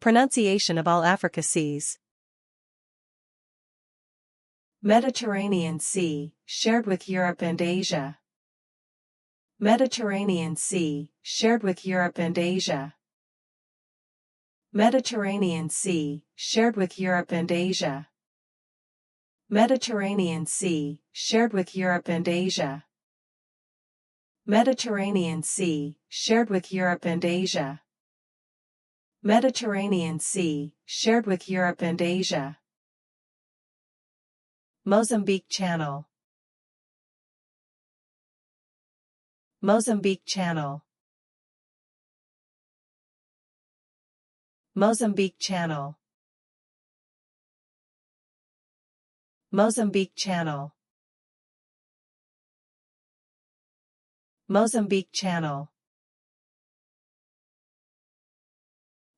Pronunciation of all Africa seas. Mediterranean Sea, shared with Europe and Asia. Mediterranean Sea, shared with Europe and Asia. Mediterranean Sea, shared with Europe and Asia. Mediterranean Sea, shared with Europe and Asia. Mediterranean Sea, shared with Europe and Asia. Mediterranean Sea, shared with Europe and Asia. Mozambique Channel. Mozambique Channel. Mozambique Channel. Mozambique Channel. Mozambique Channel.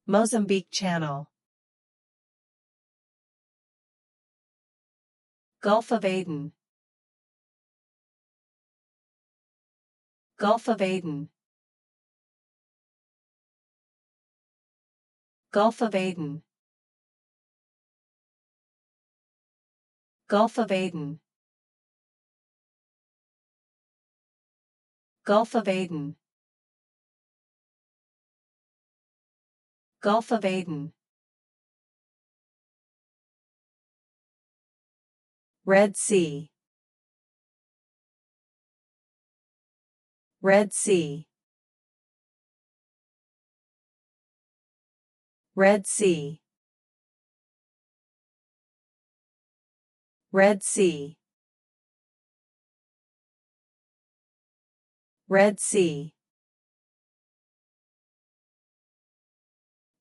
Mozambique Channel. Gulf of Aden. Gulf of Aden. Gulf of Aden. Gulf of Aden. Gulf of Aden. Gulf of Aden. Red Sea. Red Sea. Red Sea. Red Sea. Red Sea.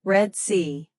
Red Sea.